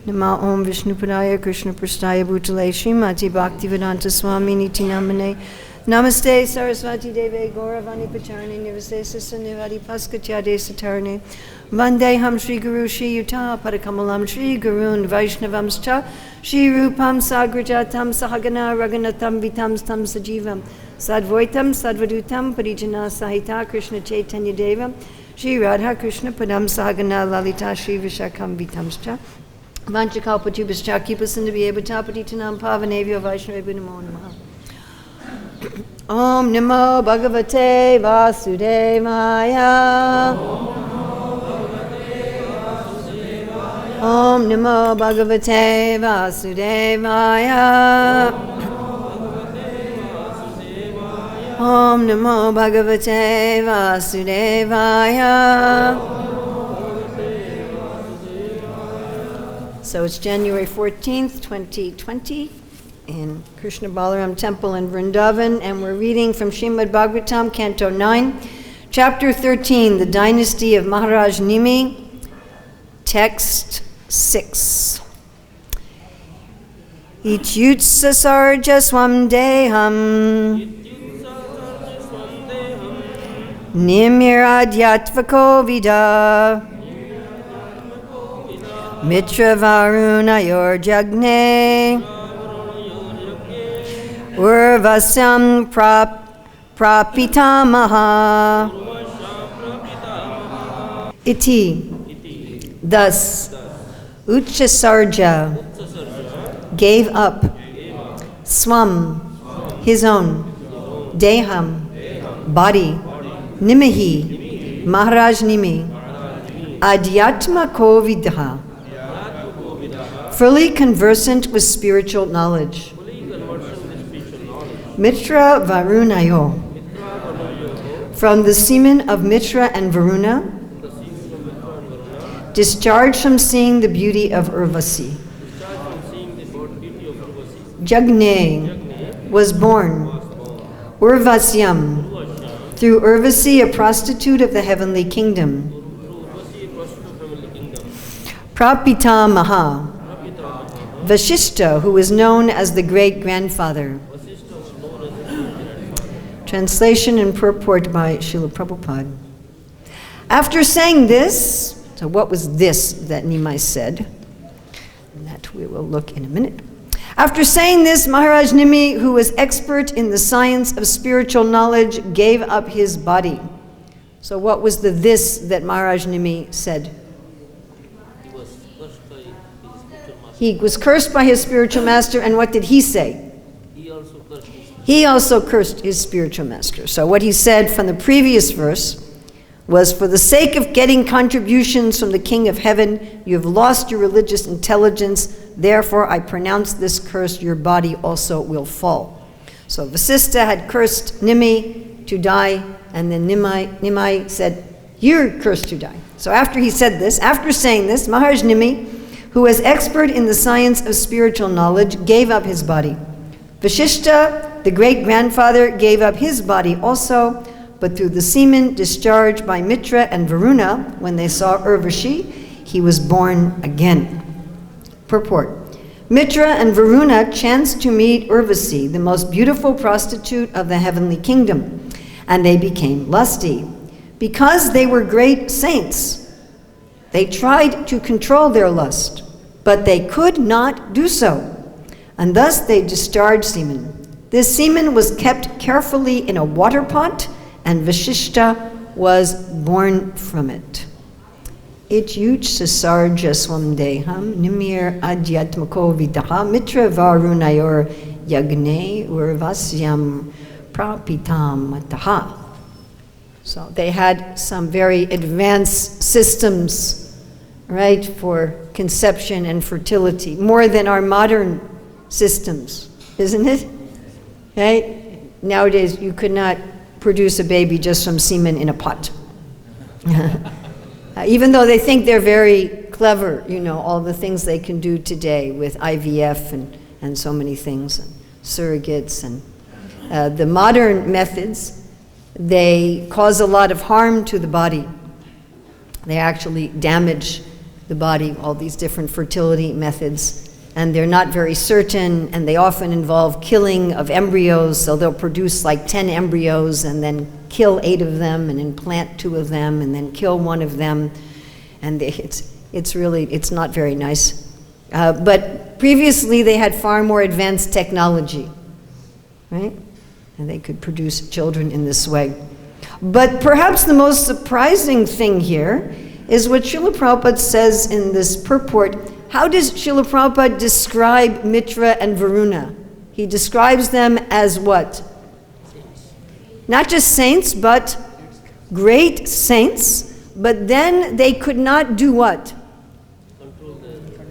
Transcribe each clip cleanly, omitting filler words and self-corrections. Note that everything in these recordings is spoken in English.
Nama Om Vishnupadaya Krishna Prasthaya Bhutale Srimati Bhaktivedanta Swami Niti Namane Namaste Saraswati Deve Gauravani Pacharni Nivase Sissa Nivadi Paskatyade Satarne Vandeham Shri Guru Shri Yuta Padakamalam Shri Gurun Vaishnavamscha Shri Rupam Sagrajatam Sahagana Raghunatam Vitam Stam Sajivam Sadvoitam Sadvadutam Parijana Sahita Krishna Chaitanya Devam Shri Radha Krishna Padam Sahagana Lalita Shri Vishakam Vitamscha Vanchakalpatubhascha Kipasindabhyebhatapati Tanam Pavanevyo Vaishnavebhu Namo Namaha. Om Namo Bhagavate Vasudevaya. Om Namo Bhagavate Vasudevaya. Om Namo Bhagavate Vasudevaya. So it's January 14th, 2020 in Krishna Balaram Temple in Vrindavan, and we're reading from Srimad Bhagavatam, Canto 9, Chapter 13, The Dynasty of Maharaj Nimi, Text 6. Ityutsasarja swam deham Nimiradyatvako vida Mitra Varuna Yor Jagne Urvasyam Prapitamaha Iti. Thus Uchasarja gave up Swam, his own, Deham, body, Nimihi, Maharaj Nimi, Adhyatma Kovidha, fully conversant with spiritual knowledge. Mitra Varunayo, from the semen of Mitra and Varuna, discharged from seeing the beauty of Urvasi. Jagne was born, Urvasyam, through Urvasi, a prostitute of the heavenly kingdom. Prapitamaha, Vashishta, who is known as the great-grandfather. Translation and purport by Srila Prabhupada. After saying this, so what was this that Nimai said? That we will look in a minute. After saying this, Maharaj Nimi, who was expert in the science of spiritual knowledge, gave up his body. So what was the this that Maharaj Nimi said? He was cursed by his spiritual master, and what did he say? He also cursed his spiritual master. So what he said from the previous verse was, for the sake of getting contributions from the King of Heaven, you have lost your religious intelligence, therefore I pronounce this curse, your body also will fall. So Vasista had cursed Nimi to die, and then Nimai said, you're cursed to die. So after he said this, after saying this, Maharaj Nimi, who was expert in the science of spiritual knowledge, gave up his body. Vashishta, the great-grandfather, gave up his body also, but through the semen discharged by Mitra and Varuna, when they saw Urvashi, he was born again. Purport. Mitra and Varuna chanced to meet Urvasi, the most beautiful prostitute of the heavenly kingdom, and they became lusty. Because they were great saints, they tried to control their lust, but they could not do so, and thus they discharged semen. This semen was kept carefully in a water pot, and Vashishta was born from it. Ityuch sasarja swamdeham nimir adhyatmako vidaha mitra varunayor yagne urvasyam prapitam mataha. So they had some very advanced systems, right, for conception and fertility, more than our modern systems, isn't it? Right? Nowadays, you could not produce a baby just from semen in a pot. Even though they think they're very clever, you know, all the things they can do today with IVF and so many things, and surrogates, and the modern methods, they cause a lot of harm to the body. They actually damage the body, all these different fertility methods. And they're not very certain, and they often involve killing of embryos, so they'll produce like 10 embryos and then kill 8 of them and implant 2 of them and then kill 1 of them. And it's not very nice. But previously they had far more advanced technology, right? And they could produce children in this way. But perhaps the most surprising thing here is what Srila Prabhupada says in this purport. How does Srila Prabhupada describe Mitra and Varuna? He describes them as what? Not just saints, but great saints. But then they could not do what?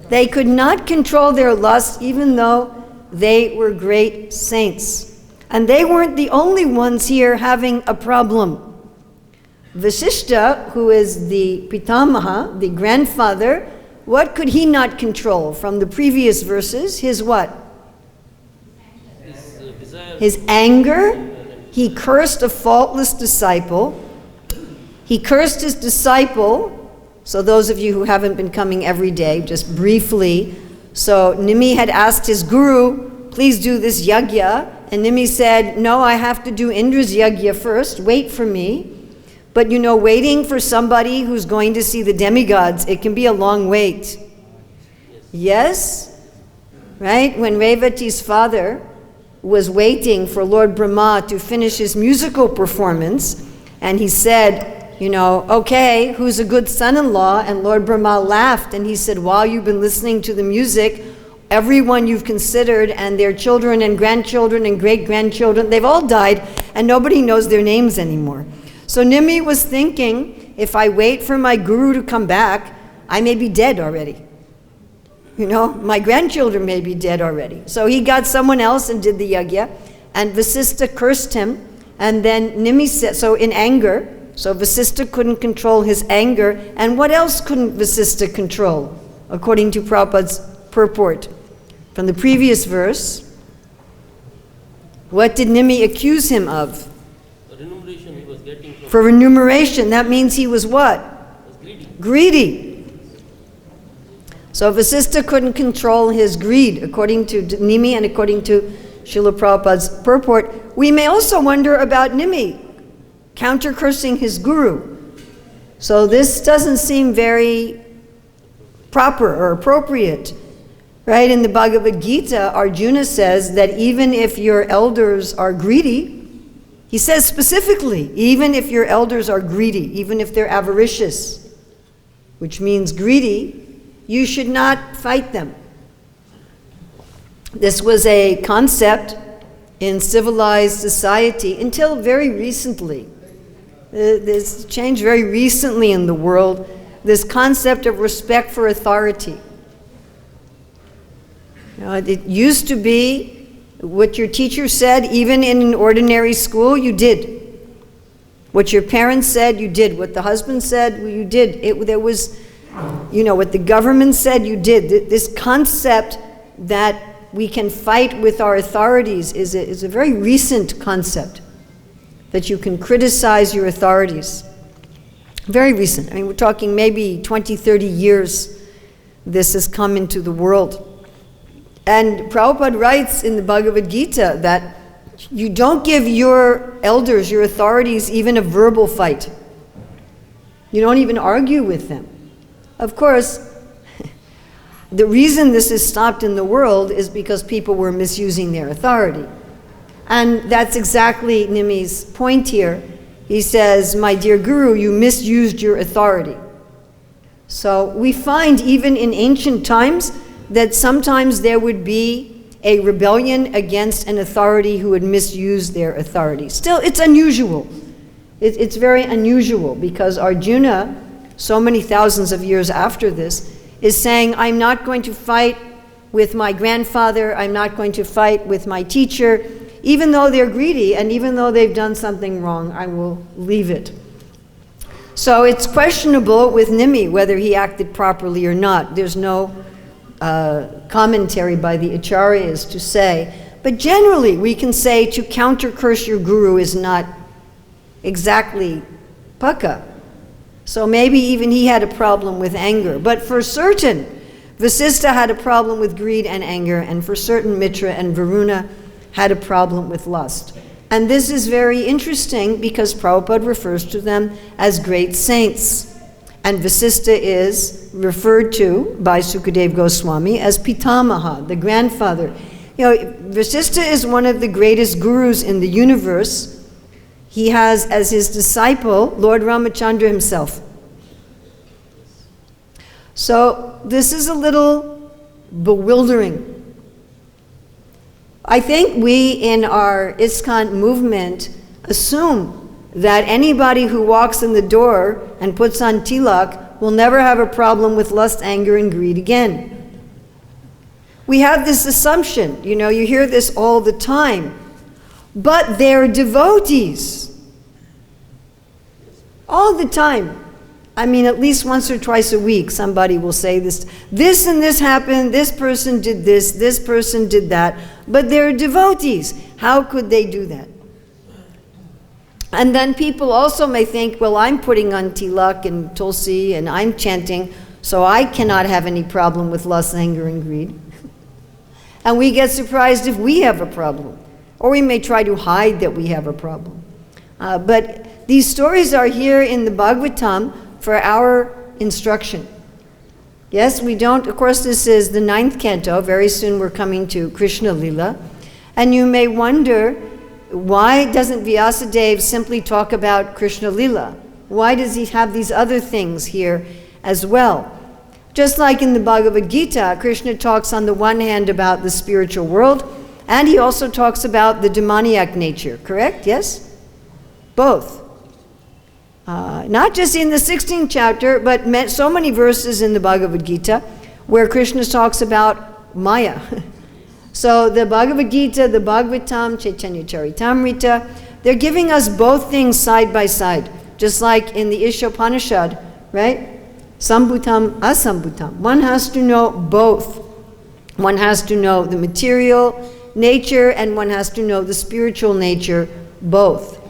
They could not control their lust, even though they were great saints. And they weren't the only ones here having a problem. Vasishtha, who is the Pitamaha, the grandfather, what could he not control from the previous verses? His what? His anger. He cursed a faultless disciple. He cursed his disciple. So those of you who haven't been coming every day, just briefly. So Nimi had asked his guru, please do this yagya. And Nimi said, no, I have to do Indra's yagya first. Wait for me. But you know, waiting for somebody who's going to see the demigods, it can be a long wait. Yes? Right? When Revati's father was waiting for Lord Brahma to finish his musical performance, and he said, you know, okay, who's a good son-in-law? And Lord Brahma laughed, and he said, while you've been listening to the music, everyone you've considered and their children and grandchildren and great-grandchildren, they've all died, and nobody knows their names anymore. So Nimi was thinking, if I wait for my guru to come back, I may be dead already. You know, my grandchildren may be dead already. So he got someone else and did the yagya, and Vasishtha cursed him, and then Nimi said, so in anger, so Vasishtha couldn't control his anger, and what else couldn't Vasishtha control, according to Prabhupada's purport? From the previous verse, what did Nimi accuse him of? Remuneration he was getting from. For remuneration, that means he was what? Greedy. So Vasishtha couldn't control his greed, according to Nimi and according to Srila Prabhupada's purport. We may also wonder about Nimi counter-cursing his guru. So this doesn't seem very proper or appropriate. Right? In the Bhagavad-Gita, Arjuna says that even if your elders are greedy, he says specifically, even if your elders are greedy, even if they're avaricious, which means greedy, you should not fight them. This was a concept in civilized society until very recently. This changed very recently in the world, this concept of respect for authority. You know, it used to be what your teacher said, even in an ordinary school, you did. What your parents said, you did. What the husband said, you did. There was, you know, what the government said, you did. This concept that we can fight with our authorities is a very recent concept, that you can criticize your authorities. Very recent. I mean, we're talking maybe 20, 30 years this has come into the world. And Prabhupada writes in the Bhagavad-Gita that you don't give your elders, your authorities, even a verbal fight. You don't even argue with them. Of course, the reason this is stopped in the world is because people were misusing their authority. And that's exactly Nimi's point here. He says, my dear Guru, you misused your authority. So we find even in ancient times that sometimes there would be a rebellion against an authority who had misused their authority. Still, it's unusual. It's very unusual because Arjuna, so many thousands of years after this, is saying, I'm not going to fight with my grandfather, I'm not going to fight with my teacher, even though they're greedy and even though they've done something wrong, I will leave it. So it's questionable with Nimi whether he acted properly or not. There's no commentary by the acharyas to say, but generally we can say to counter-curse your guru is not exactly paka. So maybe even he had a problem with anger. But for certain, Vasistha had a problem with greed and anger, and for certain, Mitra and Varuna had a problem with lust. And this is very interesting because Prabhupada refers to them as great saints. And Vasistha is referred to by Sukadev Goswami as Pitamaha, the grandfather. You know, Vasistha is one of the greatest gurus in the universe. He has as his disciple Lord Ramachandra himself. So this is a little bewildering. I think we in our ISKCON movement assume that anybody who walks in the door and puts on tilak will never have a problem with lust, anger, and greed again. We have this assumption, you know, you hear this all the time. But they're devotees. All the time. I mean, at least once or twice a week, somebody will say this and this happened, this person did this person did that. But they're devotees. How could they do that? And then people also may think, well, I'm putting on tilak and tulsi and I'm chanting, so I cannot have any problem with lust, anger, and greed. And we get surprised if we have a problem. Or we may try to hide that we have a problem. But these stories are here in the Bhagavatam for our instruction. Yes, we don't, of course this is the 9th canto, very soon we're coming to Krishna Lila. And you may wonder, why doesn't Vyasadeva simply talk about Krishna Lila? Why does he have these other things here as well? Just like in the Bhagavad-Gita, Krishna talks on the one hand about the spiritual world, and he also talks about the demoniac nature, correct? Yes? Both. Not just in the 16th chapter, but so many verses in the Bhagavad-Gita where Krishna talks about Maya. So the Bhagavad-Gita, the Bhagavatam, Chaitanya Charitamrita, they're giving us both things side by side, just like in the Ishopanishad, right? Sambhutam, asambhutam. One has to know both. One has to know the material nature and one has to know the spiritual nature, both.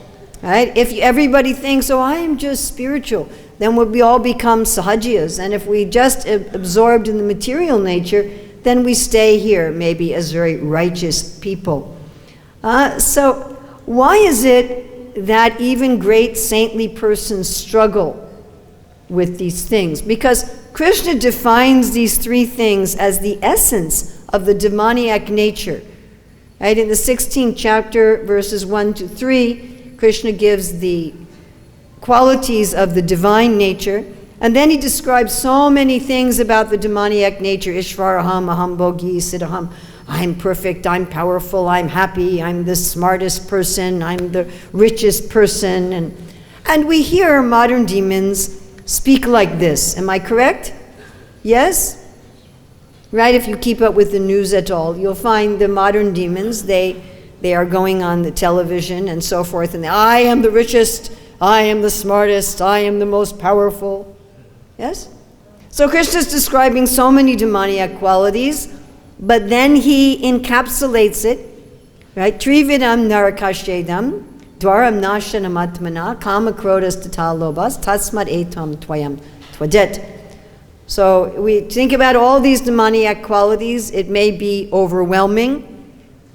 Right? If everybody thinks, oh, I am just spiritual, then we all become sahajiyas. And if we just absorbed in the material nature, then we stay here, maybe as very righteous people. So why is it that even great saintly persons struggle with these things? Because Krishna defines these three things as the essence of the demoniac nature. Right? In the 16th chapter, verses 1 to 3, Krishna gives the qualities of the divine nature, and then he describes so many things about the demoniac nature. Ishvaraham, aham bhogi, siddhaham. I'm perfect, I'm powerful, I'm happy, I'm the smartest person, I'm the richest person. And we hear modern demons speak like this. Am I correct? Yes? Right, if you keep up with the news at all, you'll find the modern demons, they are going on the television and so forth, and I am the richest, I am the smartest, I am the most powerful. Yes? So Krishna's describing so many demoniac qualities, but then he encapsulates it, right? Trividam narakashedam, dwaram nashanamatmana, kama krodas tata lobas, tasmat etam tvayam tvajet. So we think about all these demoniac qualities, it may be overwhelming.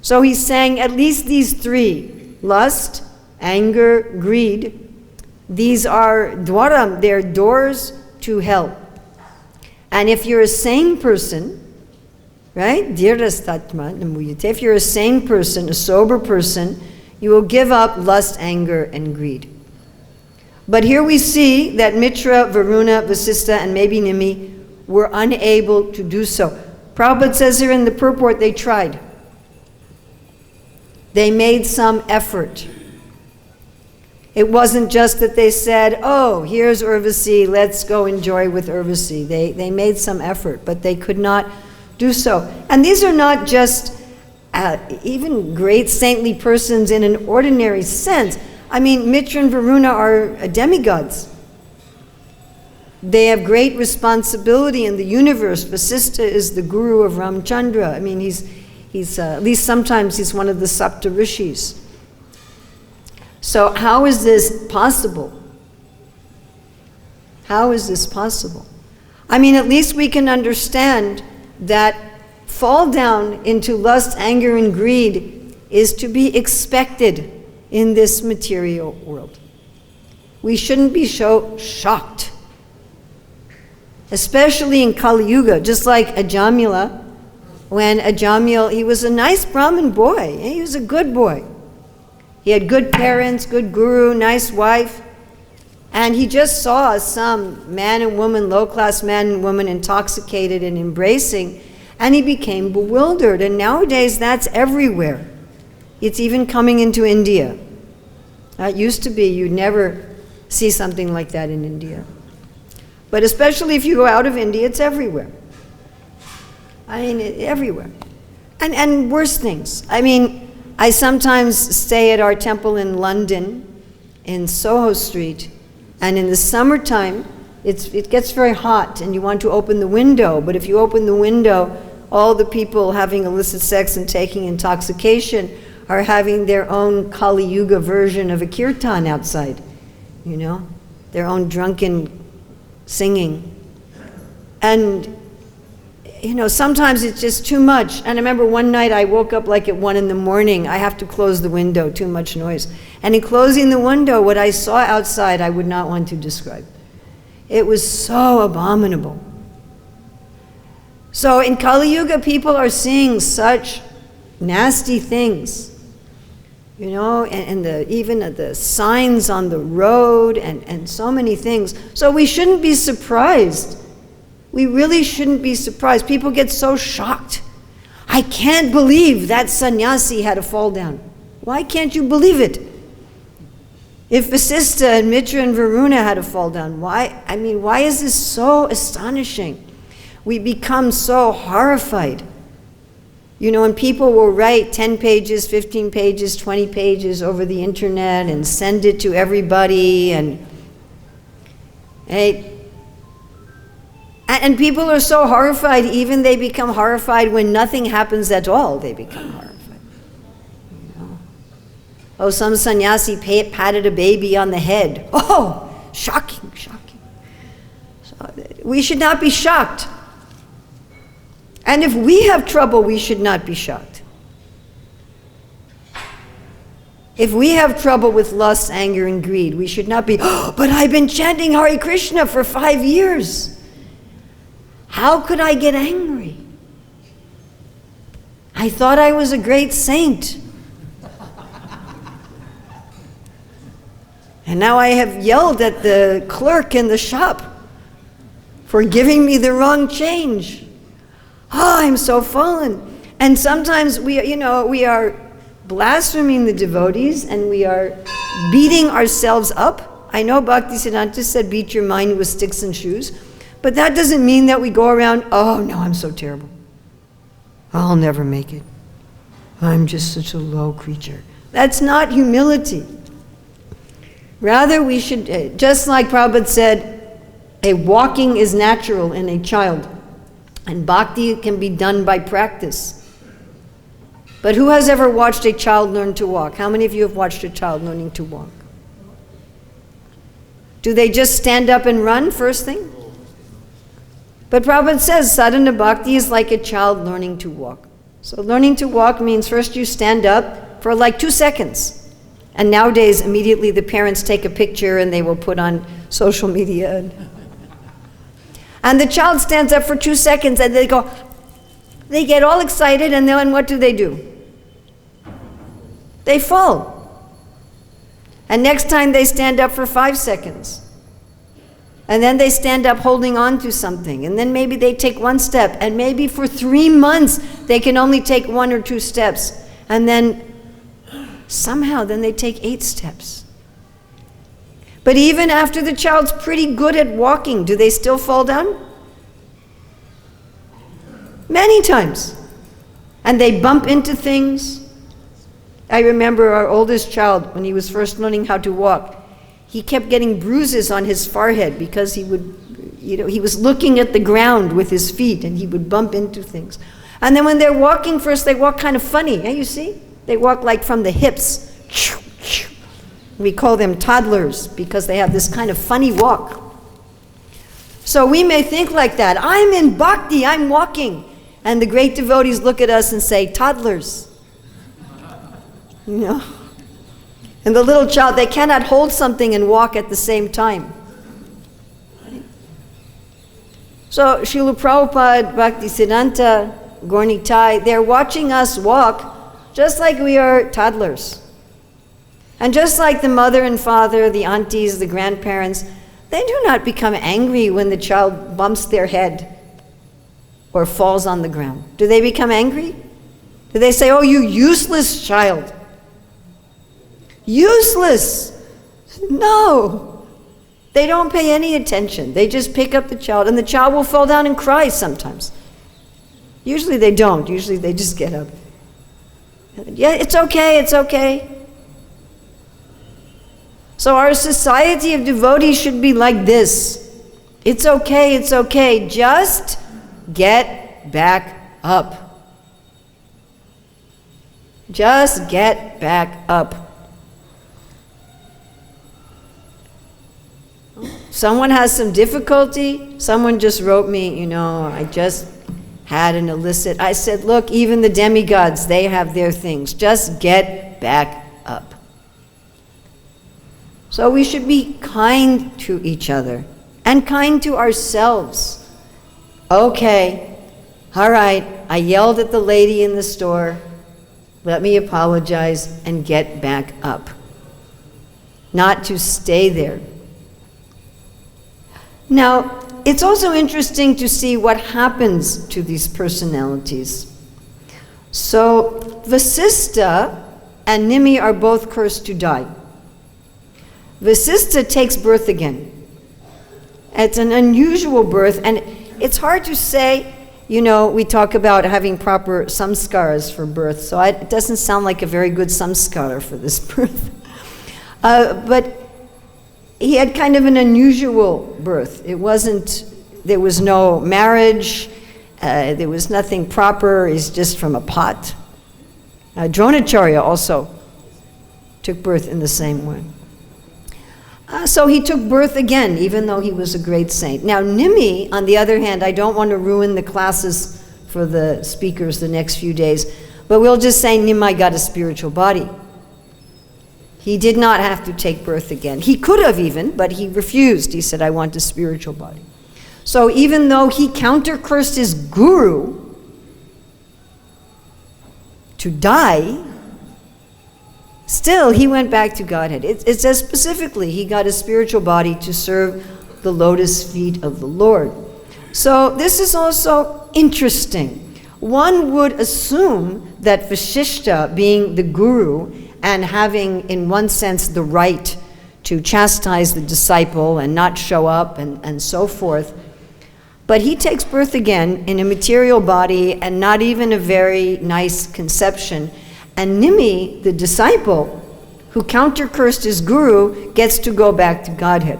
So he's saying at least these three, lust, anger, greed, these are dwaram, they're doors to hell. And if you're a sane person, right? If you're a sane person, a sober person, you will give up lust, anger, and greed. But here we see that Mitra, Varuna, Vasistha, and maybe Nimi were unable to do so. Prabhupada says here in the purport they tried. They made some effort. It wasn't just that they said, oh, here's Urvasi, let's go enjoy with Urvasi. They made some effort, but they could not do so. And these are not just even great saintly persons in an ordinary sense. I mean, Mitra and Varuna are demigods. They have great responsibility in the universe. Vasistha is the guru of Ramchandra. I mean, he's at least sometimes he's one of the Sapta Rishis. So how is this possible? How is this possible? I mean, at least we can understand that fall down into lust, anger, and greed is to be expected in this material world. We shouldn't be so shocked. Especially in Kali Yuga, just like Ajamila, when Ajamil, he was a nice Brahmin boy. He was a good boy. He had good parents, good guru, nice wife. And he just saw some man and woman, low-class man and woman, intoxicated and embracing, and he became bewildered. And nowadays, that's everywhere. It's even coming into India. It used to be you'd never see something like that in India. But especially if you go out of India, it's everywhere. I mean, everywhere. And worse things. I mean, I sometimes stay at our temple in London, in Soho Street, and in the summertime, it gets very hot, and you want to open the window, but if you open the window, all the people having illicit sex and taking intoxication are having their own Kali Yuga version of a kirtan outside, you know, their own drunken singing. And, you know, sometimes it's just too much. And I remember one night I woke up like at 1 a.m. I have to close the window, too much noise. And in closing the window, what I saw outside, I would not want to describe. It was so abominable. So in Kali Yuga, people are seeing such nasty things, you know, and even the signs on the road and so many things. So we shouldn't be surprised. We really shouldn't be surprised. People get so shocked. I can't believe that sannyasi had a fall down. Why can't you believe it? If Vasista and Mitra and Varuna had a fall down, why is this so astonishing? We become so horrified. You know, and people will write 10 pages, 15 pages, 20 pages over the internet and send it to everybody, and people are so horrified, even they become horrified when nothing happens at all, they become horrified. You know? Oh, some sannyasi patted a baby on the head. Oh, shocking, shocking. So we should not be shocked. And if we have trouble, we should not be shocked. If we have trouble with lust, anger, and greed, we should not be, oh, but I've been chanting Hare Krishna for 5 years. How could I get angry? I thought I was a great saint. And now I have yelled at the clerk in the shop for giving me the wrong change. Oh, I'm so fallen. And sometimes we are blaspheming the devotees and we are beating ourselves up. I know Bhaktisiddhanta said beat your mind with sticks and shoes, but that doesn't mean that we go around, oh no, I'm so terrible. I'll never make it. I'm just such a low creature. That's not humility. Rather, we should, just like Prabhupada said, a walking is natural in a child. And bhakti can be done by practice. But who has ever watched a child learn to walk? How many of you have watched a child learning to walk? Do they just stand up and run first thing? But Prabhupada says sadhana bhakti is like a child learning to walk. So learning to walk means first you stand up for like 2 seconds. And nowadays, immediately the parents take a picture and they will put on social media. And the child stands up for 2 seconds and they get all excited, and then what do? They fall. And next time they stand up for 5 seconds. And then they stand up holding on to something. And then maybe they take 1 step. And maybe for 3 months they can only take 1 or 2 steps. And then somehow then they take 8 steps. But even after the child's pretty good at walking, do they still fall down? Many times. And they bump into things. I remember our oldest child, when he was first learning how to walk, he kept getting bruises on his forehead because he was looking at the ground with his feet and he would bump into things. And then when they're walking first, they walk kind of funny. You see? They walk like from the hips. We call them toddlers because they have this kind of funny walk. So we may think like that. I'm in bhakti, I'm walking. And the great devotees look at us and say, toddlers. You know? And the little child, they cannot hold something and walk at the same time. So Srila Prabhupada, Bhaktisiddhanta, Gaura-Nitai, they're watching us walk just like we are toddlers. And just like the mother and father, the aunties, the grandparents, they do not become angry when the child bumps their head or falls on the ground. Do they become angry? Do they say, oh, you useless child? Useless! No! They don't pay any attention. They just pick up the child, and the child will fall down and cry sometimes. Usually they don't. Usually they just get up. Yeah, it's okay, it's okay. So our society of devotees should be like this. It's okay, just get back up. Just get back up. Someone has some difficulty. Someone just wrote me, I just had an illicit. I said, look, even the demigods, they have their things. Just get back up. So we should be kind to each other and kind to ourselves. Okay, all right, I yelled at the lady in the store. Let me apologize and get back up. Not to stay there. Now, it's also interesting to see what happens to these personalities. So, Vasistha and Nimi are both cursed to die. Vasistha takes birth again. It's an unusual birth, and it's hard to say, we talk about having proper samskaras for birth, so it doesn't sound like a very good samskara for this birth. But he had kind of an unusual birth. There was no marriage, there was nothing proper, he's just from a pot. Dronacharya also took birth in the same way. So he took birth again, even though he was a great saint. Now Nimi, on the other hand, I don't want to ruin the classes for the speakers the next few days, but we'll just say Nimai got a spiritual body. He did not have to take birth again. He could have even, but he refused. He said, I want a spiritual body. So even though he counter-cursed his guru to die, still he went back to Godhead. It says specifically he got a spiritual body to serve the lotus feet of the Lord. So this is also interesting. One would assume that Vasishta, being the guru, and having, in one sense, the right to chastise the disciple and not show up and so forth. But he takes birth again in a material body and not even a very nice conception. And Nimi, the disciple, who counter-cursed his guru, gets to go back to Godhead.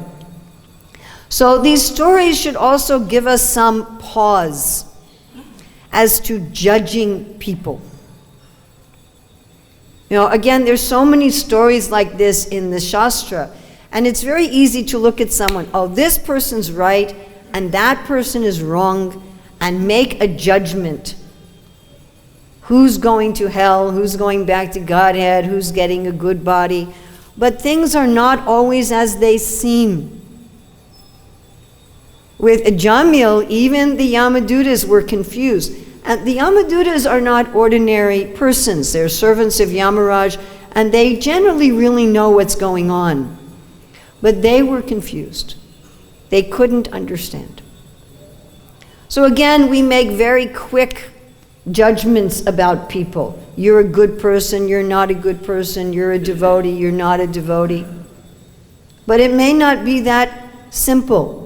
So these stories should also give us some pause as to judging people. Again, there's so many stories like this in the Shastra, and it's very easy to look at someone, oh, this person's right, and that person is wrong, and make a judgment. Who's going to hell, who's going back to Godhead, who's getting a good body. But things are not always as they seem. With Jamil, even the Yamadutas were confused. And the Yamadutas are not ordinary persons. They're servants of Yamaraj, and they generally really know what's going on. But they were confused. They couldn't understand. So again, we make very quick judgments about people. You're a good person, you're not a good person, you're a devotee, you're not a devotee. But it may not be that simple.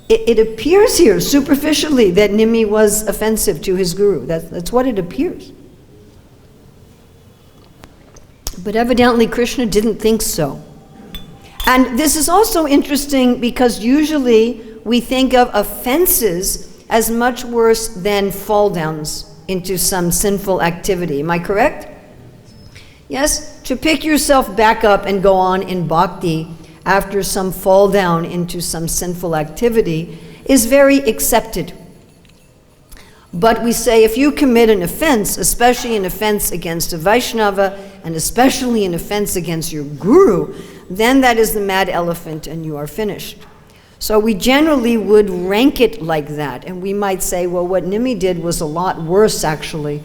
It appears here superficially that Nimi was offensive to his guru. That's what it appears. But evidently Krishna didn't think so. And this is also interesting because usually we think of offenses as much worse than fall downs into some sinful activity. Am I correct? Yes? To pick yourself back up and go on in bhakti after some fall down into some sinful activity is very accepted. But we say if you commit an offense, especially an offense against a Vaishnava, and especially an offense against your guru, then that is the mad elephant and you are finished. So we generally would rank it like that, and we might say, well, what Nimi did was a lot worse, actually,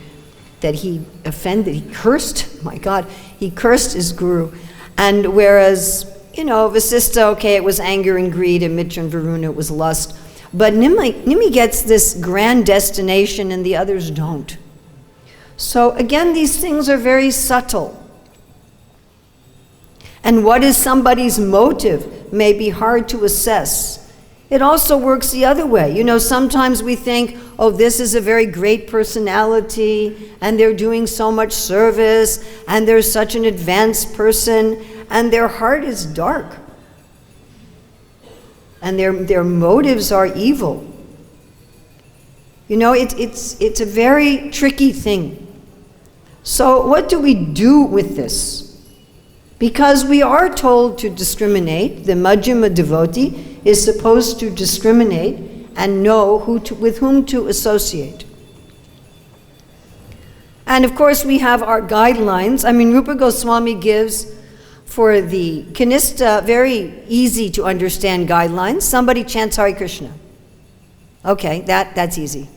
that he offended, he cursed, my God, he cursed his guru. And whereas, Vasista, okay, it was anger and greed, and Mitra and Varuna, it was lust. But Nimi gets this grand destination and the others don't. So again, these things are very subtle. And what is somebody's motive may be hard to assess. It also works the other way. Sometimes we think, oh, this is a very great personality, and they're doing so much service, and they're such an advanced person, and their heart is dark. And their motives are evil. It's a very tricky thing. So what do we do with this? Because we are told to discriminate. The Majjhima devotee is supposed to discriminate and know with whom to associate. And of course we have our guidelines. Rupa Goswami gives for the Kanista very easy to understand guidelines. Somebody chants Hare Krishna. Okay, that's easy.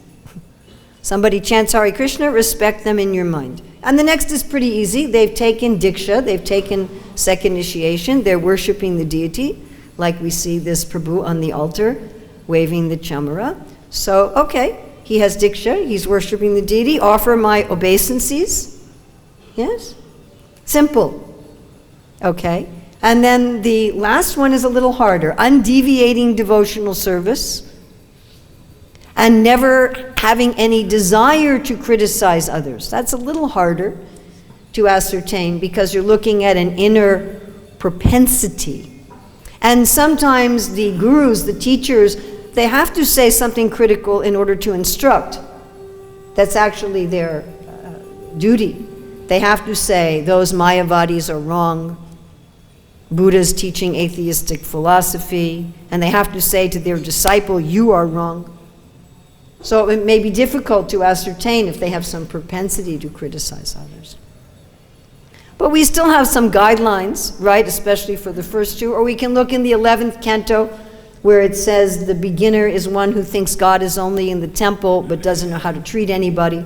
Somebody chants Hare Krishna, respect them in your mind. And the next is pretty easy. They've taken Diksha, they've taken second initiation, they're worshiping the deity, like we see this Prabhu on the altar, waving the chamara. So, okay, he has Diksha, he's worshiping the deity, offer my obeisances. Yes? Simple. Okay? And then the last one is a little harder, undeviating devotional service, and never having any desire to criticize others. That's a little harder to ascertain because you're looking at an inner propensity. And sometimes the gurus, the teachers, they have to say something critical in order to instruct. That's actually their duty. They have to say, those Mayavadis are wrong. Buddha's teaching atheistic philosophy. And they have to say to their disciple, you are wrong. So it may be difficult to ascertain if they have some propensity to criticize others. But we still have some guidelines, right, especially for the first two. Or we can look in the 11th canto where it says the beginner is one who thinks God is only in the temple but doesn't know how to treat anybody,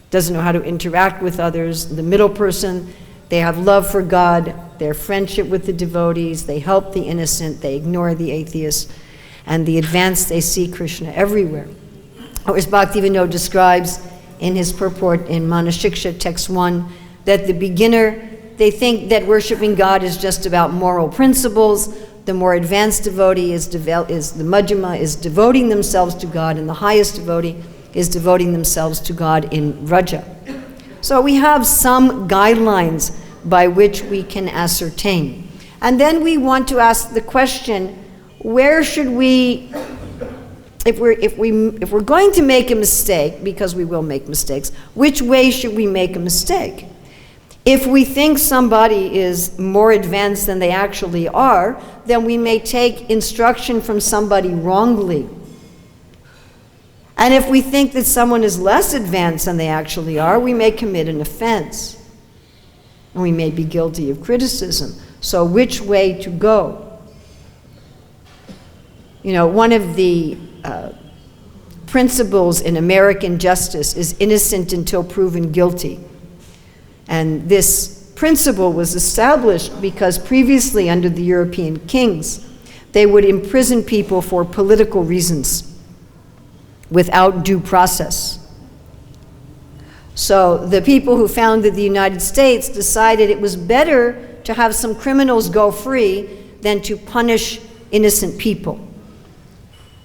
doesn't know how to interact with others. The middle person, they have love for God, their friendship with the devotees, they help the innocent, they ignore the atheists. And the advanced, they see Krishna everywhere. Or as Bhaktivinoda describes in his purport in Manashiksha, text 1, that the beginner, they think that worshiping God is just about moral principles. The more advanced devotee is the Majjhima, is devoting themselves to God, and the highest devotee is devoting themselves to God in Raja. So we have some guidelines by which we can ascertain. And then we want to ask the question, where should we, if we're going to make a mistake, because we will make mistakes, which way should we make a mistake? If we think somebody is more advanced than they actually are, then we may take instruction from somebody wrongly. And if we think that someone is less advanced than they actually are, we may commit an offense. And we may be guilty of criticism. So which way to go? One of the principles in American justice is innocent until proven guilty. And this principle was established because previously under the European kings, they would imprison people for political reasons without due process. So the people who founded the United States decided it was better to have some criminals go free than to punish innocent people.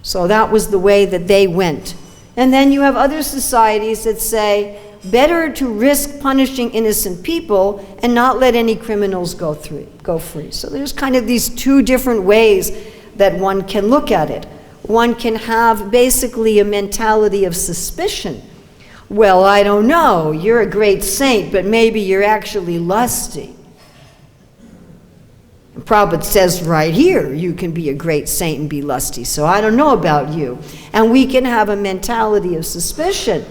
So that was the way that they went. And then you have other societies that say, better to risk punishing innocent people and not let any criminals go free. So there's kind of these two different ways that one can look at it. One can have basically a mentality of suspicion. Well, I don't know, you're a great saint, but maybe you're actually lusty. And Prabhupada says right here, you can be a great saint and be lusty, so I don't know about you. And we can have a mentality of suspicion,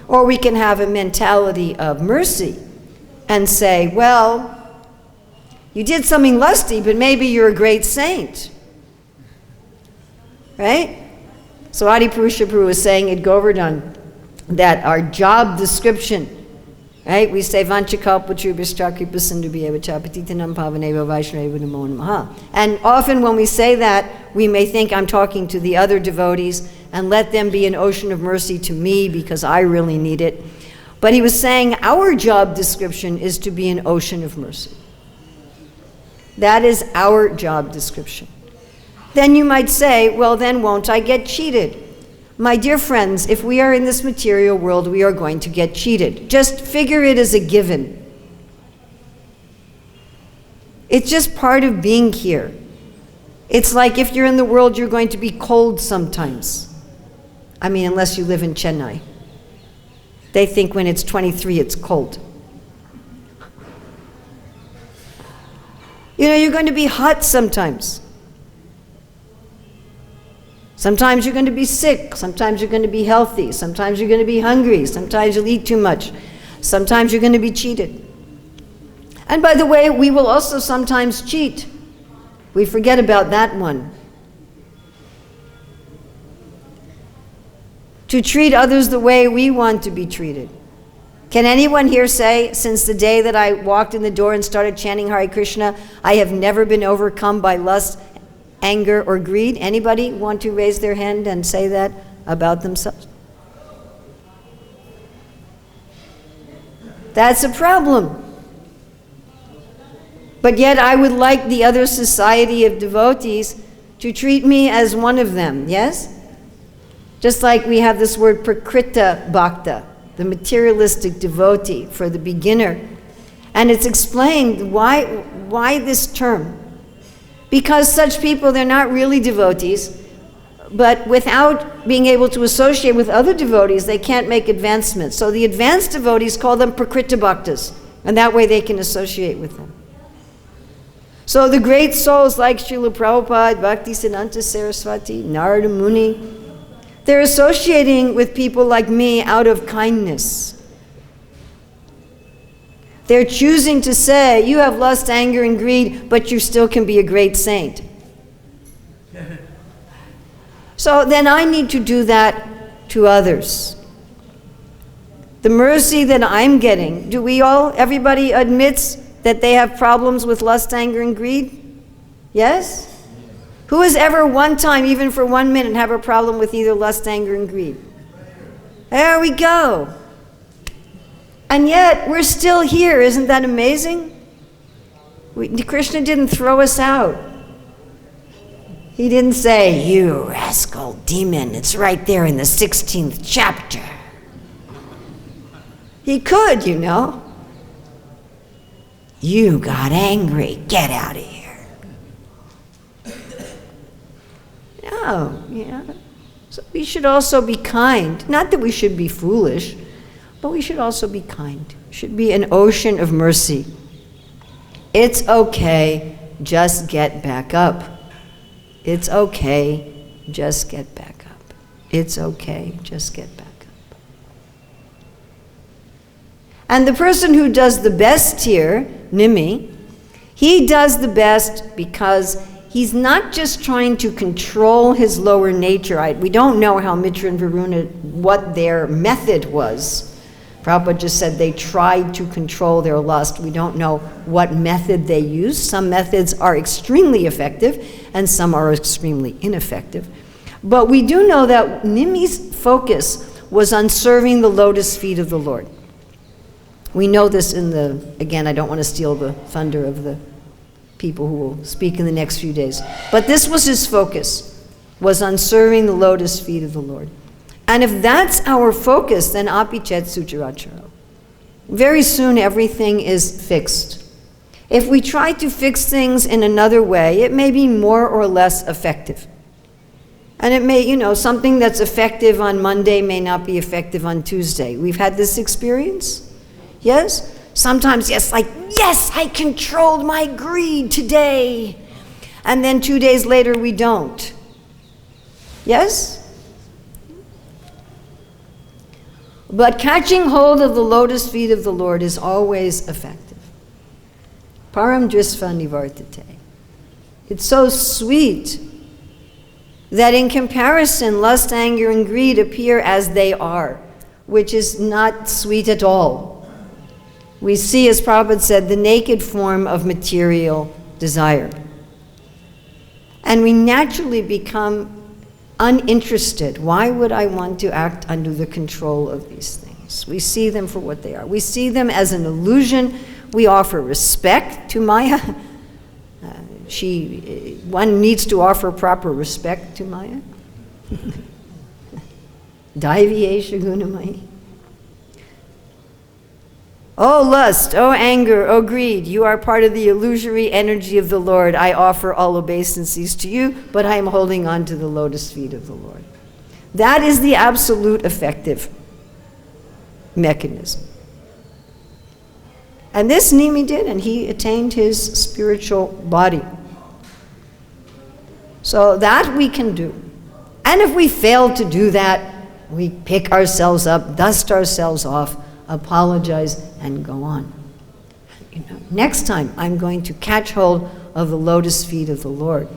or we can have a mentality of mercy and say, well, you did something lusty, but maybe you're a great saint. Right? So Adi Purusha Prabhu was saying at Govardhan that our job description, right? We say Vanchakalpachubhishtakripasindubiyevacha patitanam pavaneva vaishnava namo namaha. And often when we say that, we may think I'm talking to the other devotees and let them be an ocean of mercy to me because I really need it. But he was saying our job description is to be an ocean of mercy. That is our job description. Then you might say, well, then won't I get cheated? My dear friends, if we are in this material world, we are going to get cheated. Just figure it as a given. It's just part of being here. It's like if you're in the world, you're going to be cold sometimes. I mean, unless you live in Chennai. They think when it's 23, it's cold. You know, you're going to be hot sometimes. Sometimes you're going to be sick. Sometimes you're going to be healthy. Sometimes you're going to be hungry. Sometimes you'll eat too much. Sometimes you're going to be cheated. And by the way, we will also sometimes cheat. We forget about that one. To treat others the way we want to be treated. Can anyone here say, since the day that I walked in the door and started chanting Hare Krishna, I have never been overcome by lust, anger, or greed? Anybody want to raise their hand and say that about themselves? That's a problem. But yet I would like the other society of devotees to treat me as one of them, yes? Just like we have this word prakrita bhakta, the materialistic devotee for the beginner. And it's explained why this term. Because such people, they're not really devotees, but without being able to associate with other devotees, they can't make advancements. So the advanced devotees call them prakrita bhaktas, and that way they can associate with them. So the great souls like Srila Prabhupada, Bhaktisiddhanta Saraswati, Narada Muni, they're associating with people like me out of kindness. They're choosing to say, you have lust, anger, and greed, but you still can be a great saint. So then I need to do that to others. The mercy that I'm getting, everybody admits that they have problems with lust, anger, and greed? Yes? Who has ever one time, even for 1 minute, have a problem with either lust, anger, and greed? There we go. And yet, we're still here. Isn't that amazing? Krishna didn't throw us out. He didn't say, you rascal demon, it's right there in the 16th chapter. He could, you know. You got angry, get out of here. No, yeah. So we should also be kind. Not that we should be foolish, but we should also be kind. Should be an ocean of mercy. It's okay, just get back up. It's okay, just get back up. It's okay, just get back up. And the person who does the best here, Nimi, he does the best because he's not just trying to control his lower nature. We don't know how Mitra and Varuna, what their method was. Prabhupada just said they tried to control their lust. We don't know what method they used. Some methods are extremely effective, and some are extremely ineffective. But we do know that Nimi's focus was on serving the lotus feet of the Lord. We know this again, I don't want to steal the thunder of the people who will speak in the next few days. But this was his focus, was on serving the lotus feet of the Lord. And if that's our focus, then apichet sucharacharo. Very soon everything is fixed. If we try to fix things in another way, it may be more or less effective. And it may, something that's effective on Monday may not be effective on Tuesday. We've had this experience, yes? Sometimes, yes, like, yes, I controlled my greed today. And then 2 days later, we don't. Yes? But catching hold of the lotus feet of the Lord is always effective. Param drisva nivartate. It's so sweet that in comparison, lust, anger, and greed appear as they are, which is not sweet at all. We see, as Prabhupada said, the naked form of material desire. And we naturally become uninterested. Why would I want to act under the control of these things? We see them for what they are. We see them as an illusion. We offer respect to Maya. One needs to offer proper respect to Maya. Daiviyesha gunamai. Oh lust, oh anger, oh greed, you are part of the illusory energy of the Lord. I offer all obeisances to you, but I am holding on to the lotus feet of the Lord. That is the absolute effective mechanism. And this Nimi did, and he attained his spiritual body. So that we can do. And if we fail to do that, we pick ourselves up, dust ourselves off, apologize, and go on. Next time, I'm going to catch hold of the lotus feet of the Lord.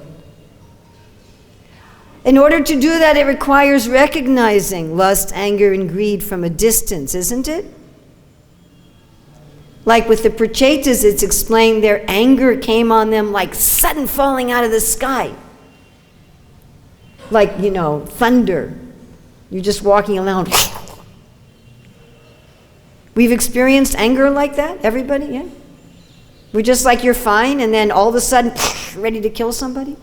In order to do that, it requires recognizing lust, anger, and greed from a distance, isn't it? Like with the Prachetas, it's explained their anger came on them like sudden falling out of the sky. Like, thunder. You're just walking around. We've experienced anger like that, everybody, yeah? We're just like, you're fine, and then all of a sudden, ready to kill somebody?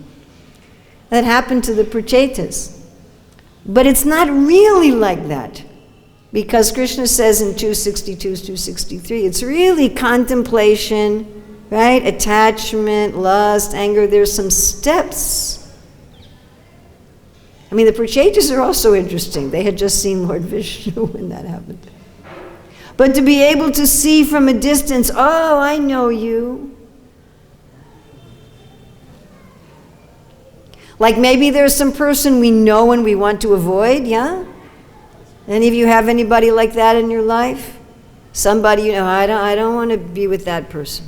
That happened to the Prachetas. But it's not really like that. Because Krishna says in 262, 263, it's really contemplation, right? Attachment, lust, anger, there's some steps. I mean, the Prachetas are also interesting. They had just seen Lord Vishnu when that happened. But to be able to see from a distance, oh, I know you. Like maybe there's some person we know and we want to avoid, yeah? Any of you have anybody like that in your life? Somebody, I don't want to be with that person.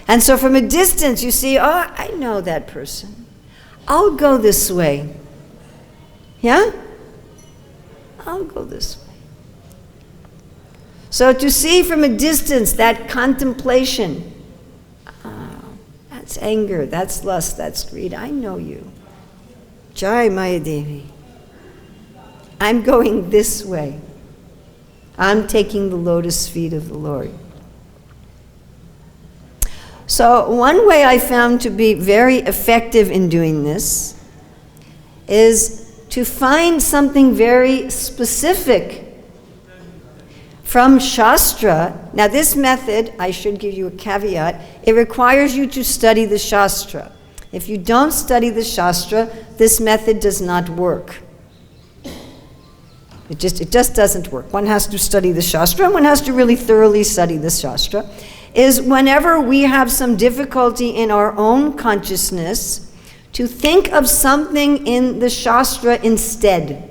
And so from a distance you see, oh, I know that person. I'll go this way. Yeah? I'll go this way. So to see from a distance that contemplation, that's anger, that's lust, that's greed. I know you. Jai Maya Devi. I'm going this way. I'm taking the lotus feet of the Lord. So one way I found to be very effective in doing this is to find something very specific from Shastra. Now this method, I should give you a caveat, it requires you to study the Shastra. If you don't study the Shastra, this method does not work. It just doesn't work. One has to study the Shastra, and one has to really thoroughly study the Shastra. Is whenever we have some difficulty in our own consciousness, to think of something in the Shastra instead.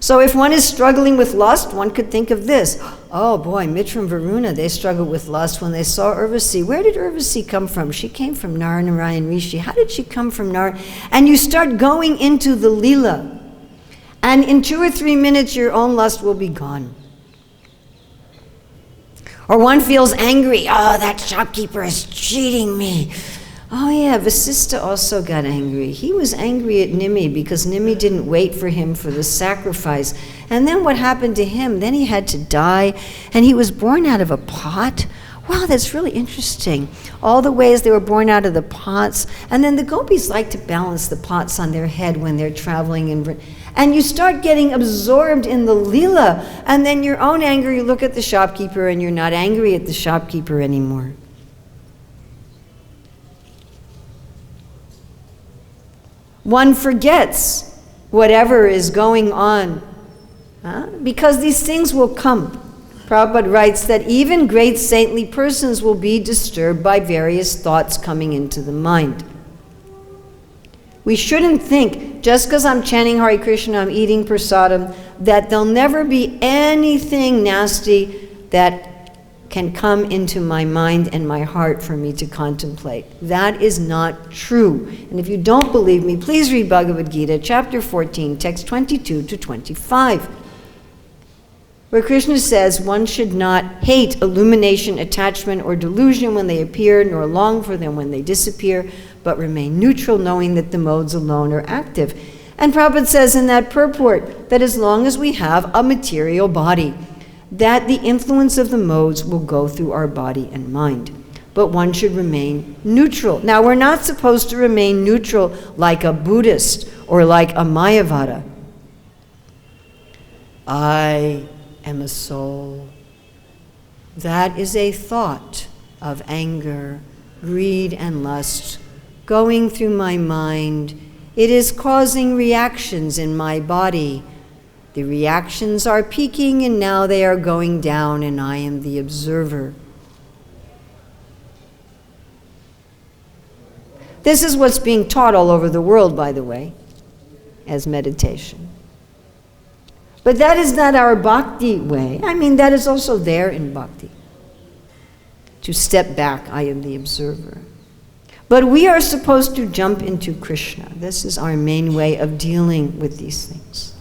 So if one is struggling with lust, one could think of this. Oh boy, Mitra and Varuna, they struggled with lust when they saw Urvasi. Where did Urvasi come from? She came from Naranarayan Rishi. How did she come from Nar? And you start going into the Leela. And in 2 or 3 minutes, your own lust will be gone. Or one feels angry. Oh, that shopkeeper is cheating me. Oh yeah, Vasista also got angry. He was angry at Nimi because Nimi didn't wait for him for the sacrifice. And then what happened to him? Then he had to die, and he was born out of a pot. Wow, that's really interesting. All the ways they were born out of the pots. And then the gopis like to balance the pots on their head when they're traveling in. And you start getting absorbed in the Leela, and then your own anger, you look at the shopkeeper and you're not angry at the shopkeeper anymore. One forgets whatever is going on Because these things will come. Prabhupada writes that even great saintly persons will be disturbed by various thoughts coming into the mind. We shouldn't think, just because I'm chanting Hare Krishna, I'm eating prasadam, that there'll never be anything nasty that can come into my mind and my heart for me to contemplate. That is not true. And if you don't believe me, please read Bhagavad-Gita, chapter 14, text 22 to 25. Where Krishna says one should not hate illumination, attachment, or delusion when they appear, nor long for them when they disappear, but remain neutral, knowing that the modes alone are active. And Prabhupada says in that purport that as long as we have a material body, that the influence of the modes will go through our body and mind. But one should remain neutral. Now, we're not supposed to remain neutral like a Buddhist or like a Mayavada. I am a soul. That is a thought of anger, greed, and lust going through my mind. It is causing reactions in my body. The reactions are peaking and now they are going down, and I am the observer. This is what's being taught all over the world, by the way, as meditation. But that is not our bhakti way. I mean, that is also there in bhakti. To step back, I am the observer. But we are supposed to jump into Krishna. This is our main way of dealing with these things.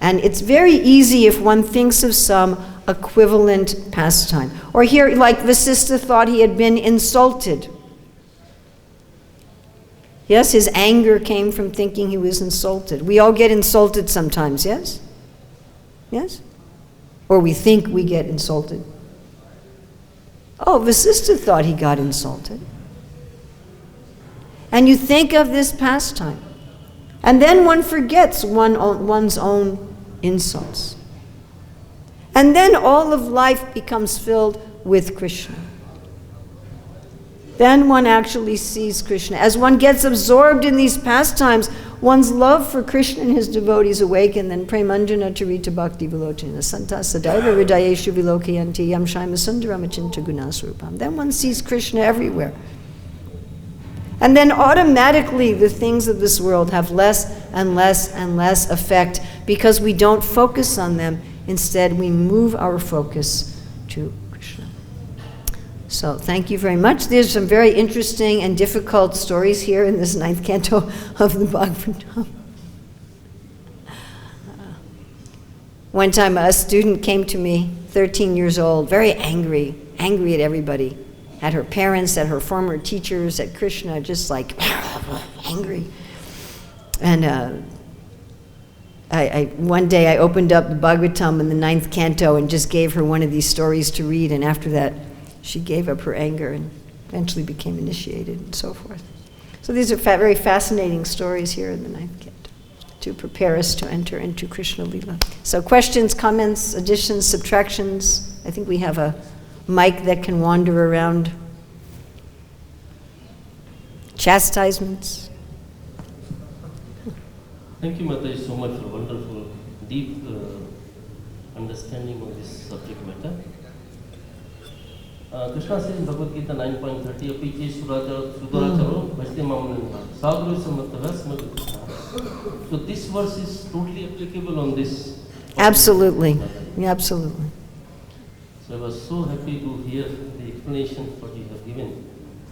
And it's very easy if one thinks of some equivalent pastime. Or here, like Vasistha thought he had been insulted. Yes, his anger came from thinking he was insulted. We all get insulted sometimes, yes? Yes? Or we think we get insulted. Oh, Vasistha thought he got insulted. And you think of this pastime. And then one forgets one's own insults. And then all of life becomes filled with Krishna. Then one actually sees Krishna. As one gets absorbed in these pastimes, one's love for Krishna and his devotees awaken. Then premanjana charita bhakti vilochana santa sadaiva hridayeshu vilokayanti yam shaima sundaram achinta gunasrupam. Then one sees Krishna everywhere. And then automatically the things of this world have less and less and less effect because we don't focus on them. Instead, we move our focus to Krishna. So thank you very much. There's some very interesting and difficult stories here in this 9th canto of the Bhagavad-Gita. One time a student came to me, 13 years old, very angry at everybody. At her parents, at her former teachers, at Krishna, just like angry. And one day I opened up the Bhagavatam in the 9th canto and just gave her one of these stories to read, and after that she gave up her anger and eventually became initiated and so forth. So these are very fascinating stories here in the 9th canto to prepare us to enter into Krishna Lila. So questions, comments, additions, subtractions. I think we have a mic that can wander around. Chastisements. Thank you, Mataji, so much for wonderful, deep understanding of this subject matter. Krishna says in Bhagavad-Gita 9.30, Apiche Suduracharo Bhajte Mamananda Sadhuru Samatava Smadhu. So this verse is totally applicable on this. Absolutely. Yeah, absolutely. So I was so happy to hear the explanation what you have given.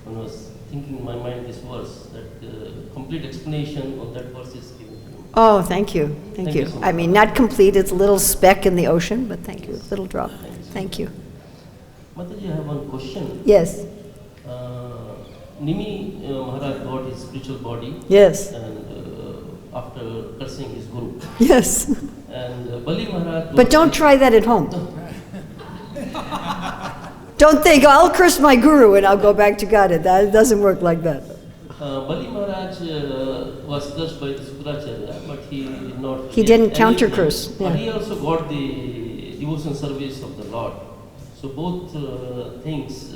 When I was thinking in my mind this verse, that complete explanation on that verse is given. Oh, thank you. Thank you. So I mean, not complete, it's a little speck in the ocean, but thank you. A little drop. Thank you. Mataji, I have one question. Yes. Nimi Maharaj got his spiritual body. Yes. And after cursing his guru. Yes. And Bali Maharaj. But don't try that at home. Don't think, I'll curse my guru and I'll go back to God. It doesn't work like that. Bali Maharaj was cursed by the Sukracharya, but he did not. He didn't counter curse. But he also got the devotion service of the Lord. So both things,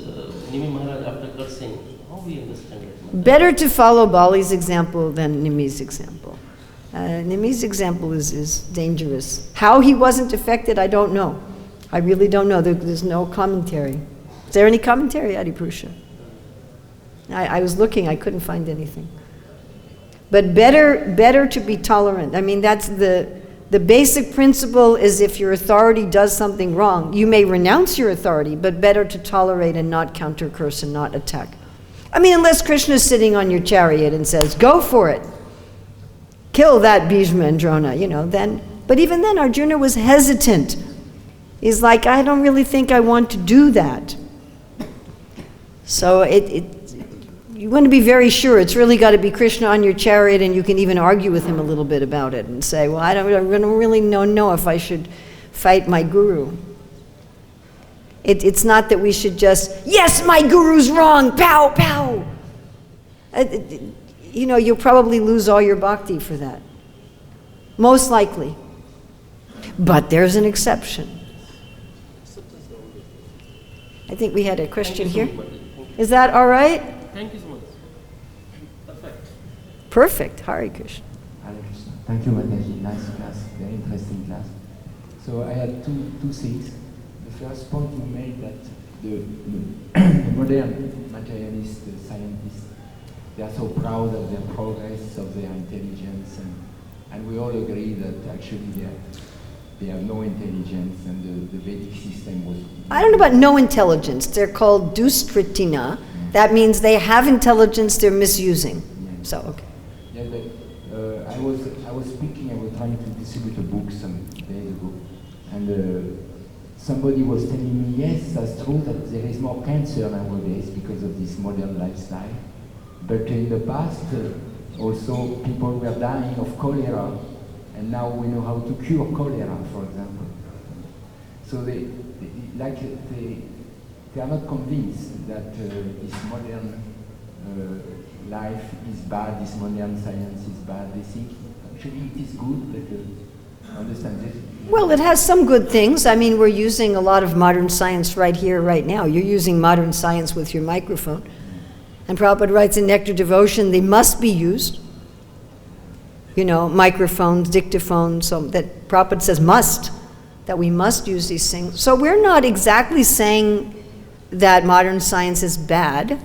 Nimi Maharaj after cursing, how we understand it? Better to follow Bali's example than Nimi's example. Nimi's example is dangerous. How he wasn't affected, I don't know. I really don't know. There's no commentary. Is there any commentary, Adipurusha? I was looking, I couldn't find anything. But better to be tolerant. I mean, that's the basic principle is if your authority does something wrong, you may renounce your authority, but better to tolerate and not counter curse and not attack. I mean, unless Krishna is sitting on your chariot and says, go for it. Kill that Bhishma and Drona, then. But even then, Arjuna was hesitant. He's like, I don't really think I want to do that. So you want to be very sure. It's really got to be Krishna on your chariot, and you can even argue with him a little bit about it and say, well, I don't really know if I should fight my guru. It's not that we should just, yes, my guru's wrong, pow, pow. You'll probably lose all your bhakti for that. Most likely. But there's an exception. I think we had a question here. Is that all right? Thank you so much. Perfect. Perfect. Hare Krishna. Hare Krishna. Thank you, Mataji. Nice class. Very interesting class. So I had two things. The first point you made that the modern materialist scientists, they are so proud of their progress, of their intelligence, and we all agree that actually they have no intelligence, and the Vedic system was... I don't know about no intelligence. They're called dustritina. That means they have intelligence they're misusing. Yeah. So, okay. Yeah, but I was speaking, I was trying to distribute a book some days ago, and somebody was telling me, yes, that's true that there is more cancer nowadays because of this modern lifestyle. But in the past, also people were dying of cholera, and now we know how to cure cholera, for example. So they are not convinced that this modern life is bad, this modern science is bad. They think actually it is good, but understand this. Well, it has some good things. I mean, we're using a lot of modern science right here, right now. You're using modern science with your microphone. And Prabhupada writes in Nectar Devotion, they must be used. Microphones, dictaphones, so that Prabhupada says must, that we must use these things. So we're not exactly saying that modern science is bad,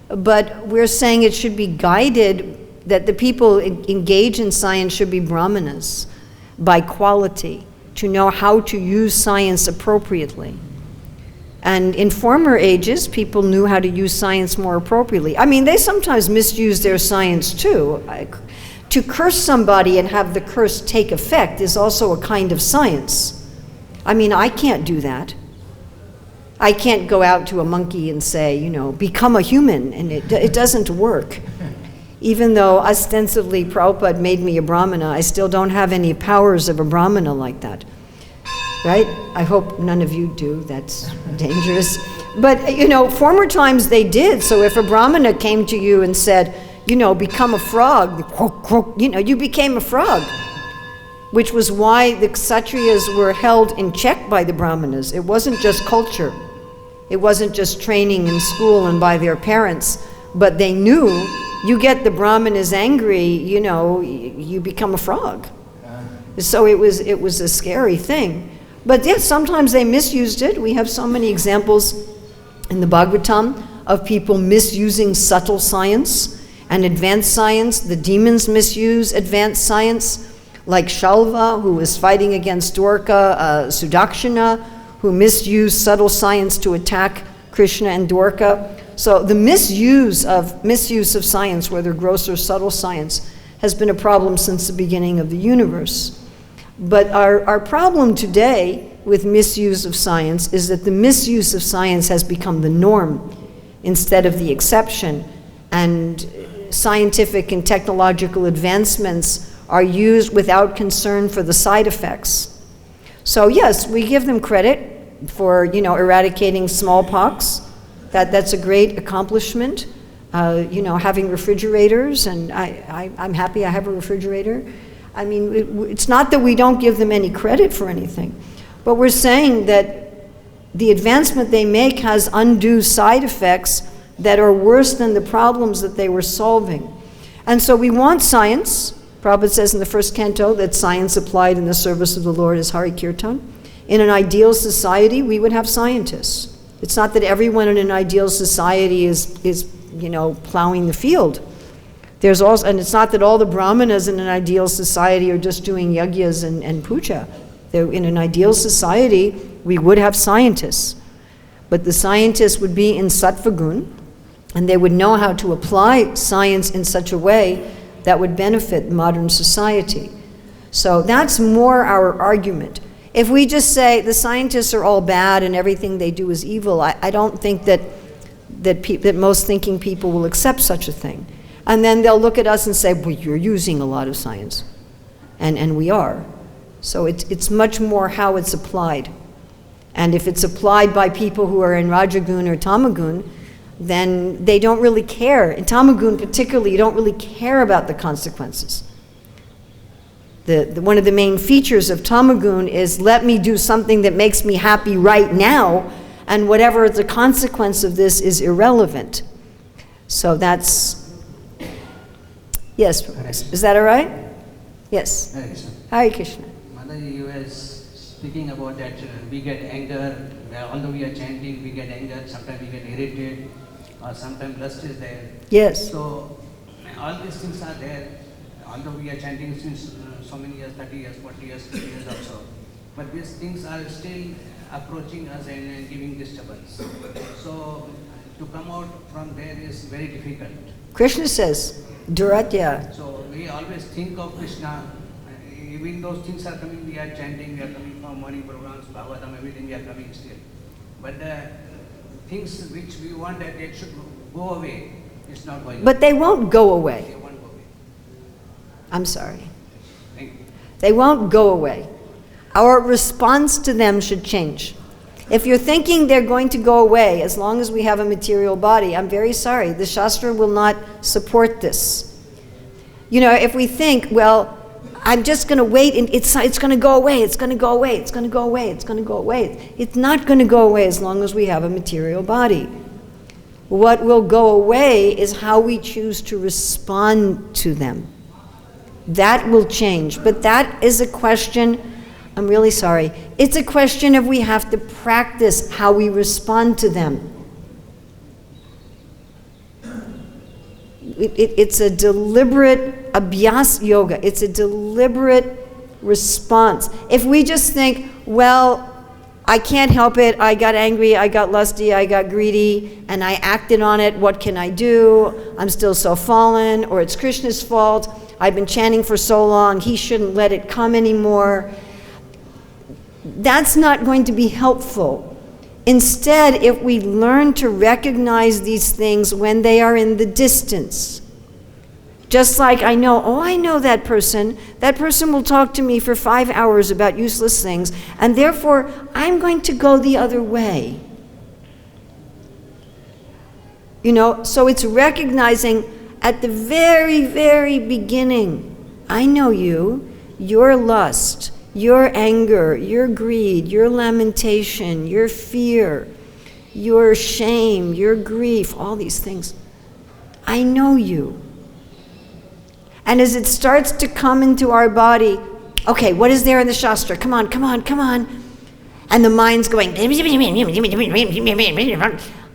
but we're saying it should be guided, that the people engage in science should be brahmanas by quality, to know how to use science appropriately. And in former ages, people knew how to use science more appropriately. I mean, they sometimes misuse their science too. To curse somebody and have the curse take effect is also a kind of science. I mean, I can't do that. I can't go out to a monkey and say, become a human, and it doesn't work. Even though ostensibly Prabhupada made me a brahmana, I still don't have any powers of a brahmana like that. Right? I hope none of you do. That's dangerous. But, former times they did. So if a brahmana came to you and said, become a frog, croak, croak, you became a frog, which was why the Kshatriyas were held in check by the brahmanas. It wasn't just culture. It wasn't just training in school and by their parents, but they knew you get the brahmanas angry, you become a frog. So it was a scary thing. But yes, sometimes they misused it. We have so many examples in the Bhagavatam of people misusing subtle science and advanced science. The demons misuse advanced science, like Shalva, who was fighting against Dwarka, Sudakshana, who misused subtle science to attack Krishna and Dwarka. So the misuse of science, whether gross or subtle science, has been a problem since the beginning of the universe. But our problem today with misuse of science is that the misuse of science has become the norm instead of the exception, and scientific and technological advancements are used without concern for the side effects. So yes, we give them credit for eradicating smallpox. That's a great accomplishment. Having refrigerators, and I'm happy I have a refrigerator. I mean, it's not that we don't give them any credit for anything, but we're saying that the advancement they make has undue side effects that are worse than the problems that they were solving. And so we want science, Prabhupada says in the first canto that science applied in the service of the Lord is Hari Kirtan. In an ideal society, we would have scientists. It's not that everyone in an ideal society is plowing the field. There's also, and it's not that all the brahmanas in an ideal society are just doing yagyas and puja. In an ideal society, we would have scientists. But the scientists would be in sattva gun, and they would know how to apply science in such a way that would benefit modern society. So that's more our argument. If we just say the scientists are all bad and everything they do is evil, I don't think that most thinking people will accept such a thing. And then they'll look at us and say, well, you're using a lot of science. And we are. So it's much more how it's applied. And if it's applied by people who are in Rajagun or Tamagun, then they don't really care. In Tamagun particularly, you don't really care about the consequences. One of the main features of Tamagun is let me do something that makes me happy right now, and whatever the consequence of this is irrelevant. So that's, yes, is that all right? Yes. Hare Krishna. Hare Krishna. Mother, you were speaking about that we get anger, although we are chanting, we get anger, sometimes we get irritated, or sometimes lust is there. Yes. So all these things are there, although we are chanting since so many years, 30 years, 40 years, 50 years or so. But these things are still approaching us and giving disturbance. So to come out from there is very difficult. Krishna says, Duratya. So we always think of Krishna. Even those things are coming, we are chanting, we are coming from morning programs, Bhagavatam, everything, we are coming still. But the things which we want that it should go away, it's not going But they won't go away. They won't go away. I'm sorry. Thank you. They won't go away. Our response to them should change. If you're thinking they're going to go away as long as we have a material body, I'm very sorry. The Shastra will not support this. If we think, well, I'm just going to wait and it's going to go away, it's going to go away, it's going to go away, it's going to go away. It's not going to go away as long as we have a material body. What will go away is how we choose to respond to them. That will change. But that is a question, I'm really sorry, it's a question of we have to practice how we respond to them. It's a deliberate abhyas yoga. It's a deliberate response. If we just think, well, I can't help it, I got angry, I got lusty, I got greedy, and I acted on it, what can I do? I'm still so fallen, or it's Krishna's fault, I've been chanting for so long, he shouldn't let it come anymore. That's not going to be helpful. Instead, if we learn to recognize these things when they are in the distance, just like I know that person will talk to me for 5 hours about useless things, and therefore I'm going to go the other way. So it's recognizing at the very, very beginning, I know you, your lust, your anger, your greed, your lamentation, your fear, your shame, your grief, all these things. I know you. And as it starts to come into our body, okay, what is there in the Shastra? Come on, come on, come on. And the mind's going,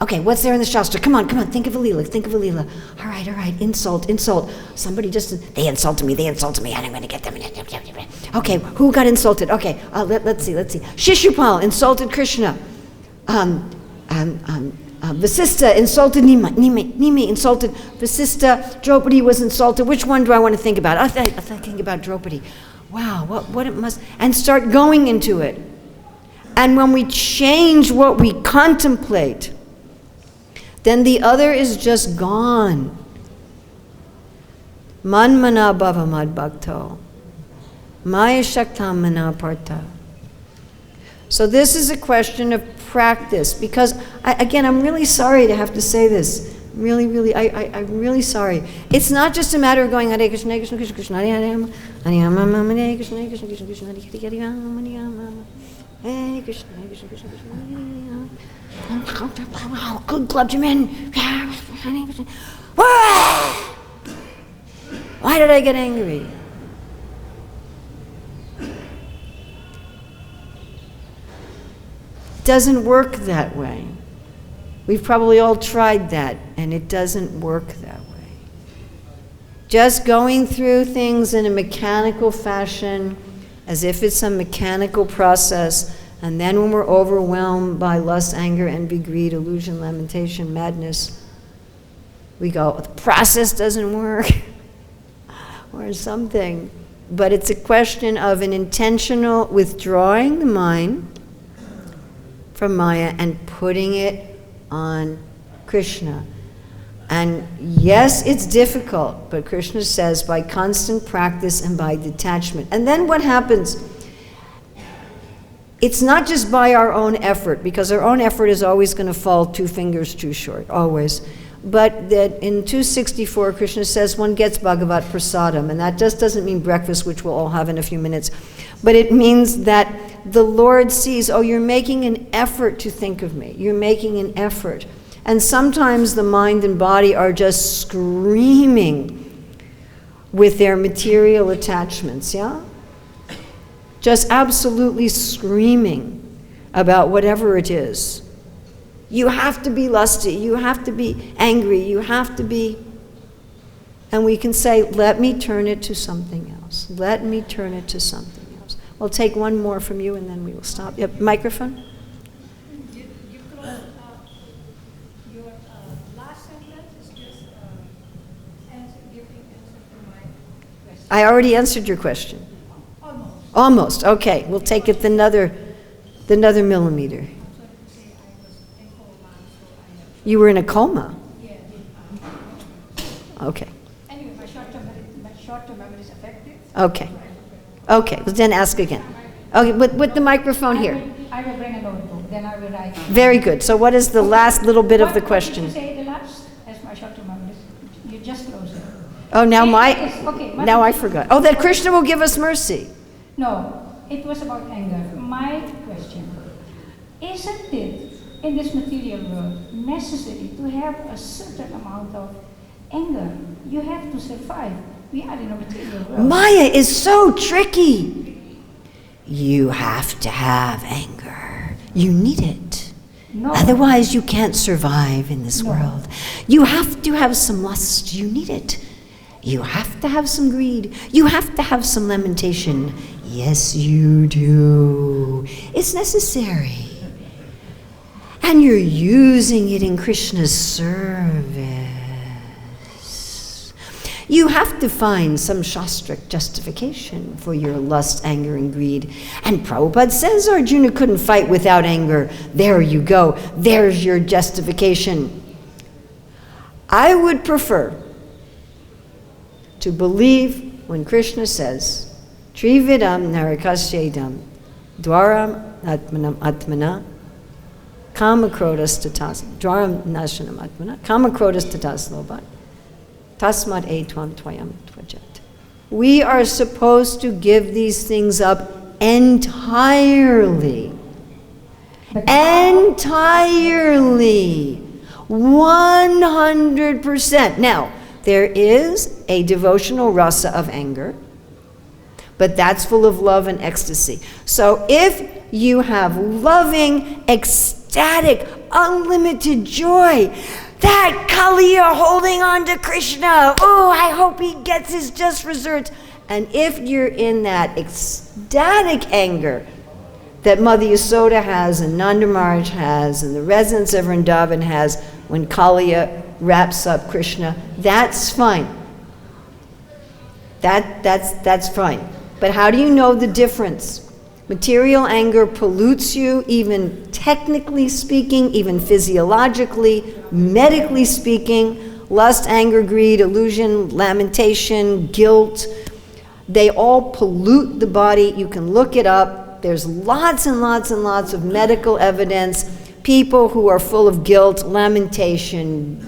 okay, what's there in the Shastra? Come on, come on, think of a Leela, think of a Leela. All right, insult. Somebody they insulted me, and I'm going to get them. Okay, who got insulted? Okay, let's see. Shishupal insulted Krishna. Vasista insulted Nimi insulted Vasista. Draupadi was insulted. Which one do I want to think about? I think about Draupadi. Wow, what it must... And start going into it. And when we change what we contemplate, then the other is just gone. Manmana bhava mad bhakto. Maya shaktam mana parta. So this is a question of practice, because I'm really sorry to have to say this. I'm really sorry. It's not just a matter of going Hare Krishna, Hare Krishna, Krishna Krishna, Hare Hare, Hare Rama, Hare Krishna, Hare Krishna, Krishna Krishna, Hare Rama, Hare Rama, Hare Krishna, Hare Krishna, Krishna Krishna, Hare Rama. Good clergyman. Why did I get angry? doesn't work that way. We've probably all tried that, and it doesn't work that way. Just going through things in a mechanical fashion, as if it's some mechanical process, and then when we're overwhelmed by lust, anger, envy, greed, illusion, lamentation, madness, we go, the process doesn't work, or something. But it's a question of an intentional withdrawing the mind from Maya and putting it on Krishna. And yes, it's difficult, but Krishna says by constant practice and by detachment. And then what happens? It's not just by our own effort, because our own effort is always going to fall 2 fingers too short, always. But that in 264, Krishna says one gets Bhagavat Prasadam, and that just doesn't mean breakfast, which we'll all have in a few minutes, but it means that the Lord sees, oh, you're making an effort to think of me. You're making an effort. And sometimes the mind and body are just screaming with their material attachments, yeah? Just absolutely screaming about whatever it is. You have to be lusty, you have to be angry, you have to be... And we can say, let me turn it to something else. Let me turn it to something else. We'll take one more from you and then we will stop. Yep, microphone? You close your last sentence is just giving answer to my question. I already answered your question. Almost. Almost, okay. We'll take it another millimeter. You were in a coma? Yeah. Okay. Anyway, my short-term memory is affected. Okay. Okay, well then ask again. Okay, with the microphone here. I will bring a notebook, then I will write. Very good. So what is the last little bit of the question? What did you say the last? That's my short-term memory. You just closed it. Oh, now Okay, now I forgot. Oh, that Krishna will give us mercy. No, it was about anger. My question, isn't it in this material world necessary to have a certain amount of anger? You have to survive. We are in a material world. Maya is so tricky. You have to have anger. You need it. No. Otherwise, you can't survive in this world. You have to have some lust. You need it. You have to have some greed. You have to have some lamentation. Yes, you do. It's necessary. And you're using it in Krishna's service. You have to find some shastric justification for your lust, anger, and greed. And Prabhupada says Arjuna couldn't fight without anger. There you go. There's your justification. I would prefer to believe when Krishna says, Trividam narakasyedam dwaram atmana kamakrodas tatas dwaram nashanam atmana kamakrodas tatas lobat tasmat etvam tvayam tvajat. We are supposed to give these things up entirely. Entirely. 100%. Now, there is a devotional rasa of anger, but that's full of love and ecstasy. So if you have loving, ecstatic, unlimited joy, that Kaliya holding on to Krishna, oh, I hope he gets his just desserts. And if you're in that ecstatic anger that Mother Yasoda has and Nanda Maharaj has and the residents of Vrindavan has when Kaliya wraps up Krishna, that's fine. That's fine. But how do you know the difference? Material anger pollutes you, even technically speaking, even physiologically, medically speaking. Lust, anger, greed, illusion, lamentation, guilt, they all pollute the body. You can look it up. There's lots and lots and lots of medical evidence. People who are full of guilt, lamentation,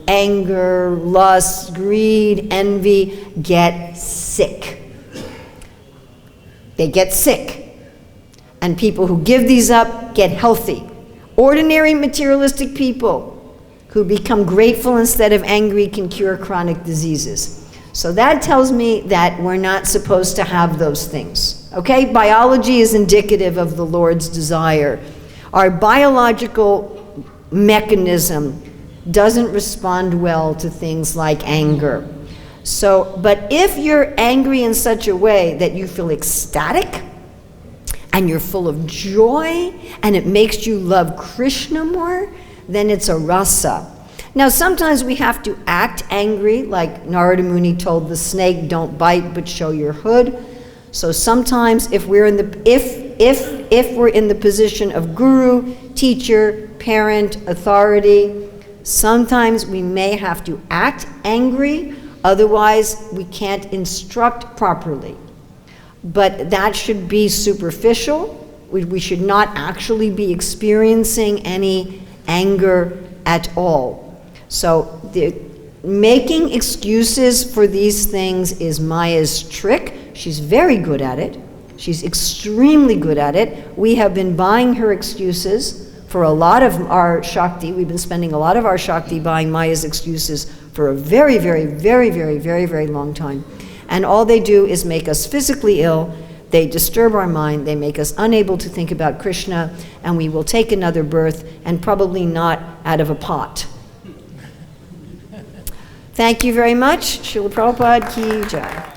anger, lust, greed, envy, get sick. They get sick. And people who give these up get healthy. Ordinary materialistic people who become grateful instead of angry can cure chronic diseases. So that tells me that we're not supposed to have those things. Okay? Biology is indicative of the Lord's desire. Our biological mechanism doesn't respond well to things like anger. So, but if you're angry in such a way that you feel ecstatic and you're full of joy and it makes you love Krishna more, then it's a rasa. Now, sometimes we have to act angry, like Narada Muni told the snake, don't bite but show your hood. So sometimes if we're in the if we're in the position of guru, teacher, parent, authority, sometimes we may have to act angry, otherwise we can't instruct properly. But that should be superficial. We should not actually be experiencing any anger at all. So making excuses for these things is Maya's trick. She's very good at it. She's extremely good at it. We have been buying her excuses for a lot of our Shakti. We've been spending a lot of our Shakti buying Maya's excuses for a very, very, very, very, very, very long time. And all they do is make us physically ill. They disturb our mind. They make us unable to think about Krishna. And we will take another birth, and probably not out of a pot. Thank you very much. Srila Prabhupada Ki Jai.